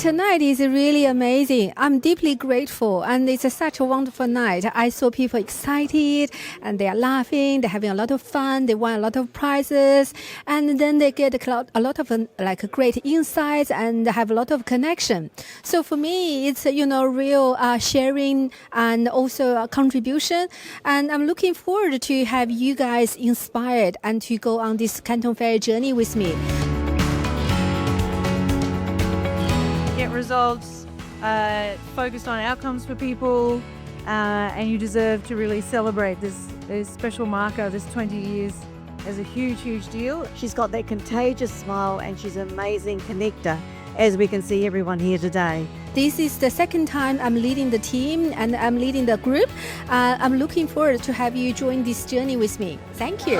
tonight is really amazing. I'm deeply grateful, and it's such a wonderful night. I saw people excited, and they are laughing, they're having a lot of fun, they won a lot of prizes, and then they get a lot of great insights and have a lot of connection. So for me, it's real sharing and also a contribution, and I'm looking forward to have you guys inspired and to go on this Canton Fair journey with me. Get results, focused on outcomes for people, and you deserve to really celebrate this special marker, this 20 years, as a huge, huge deal. She's got that contagious smile and she's an amazing connector, as we can see everyone here today. This is the second time I'm leading the team and I'm leading the group. I'm looking forward to have you join this journey with me. Thank you.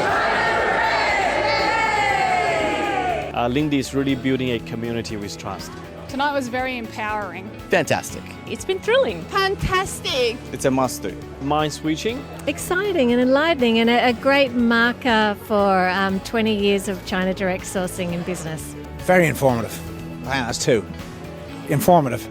Lindy is really building a community with trust. Tonight was very empowering. Fantastic. It's been thrilling. Fantastic. It's a must-do. Mind-switching. Exciting and enlivening, and a great marker for 20 years of ChinaDirect Sourcing and business. Very informative. That's two. Informative.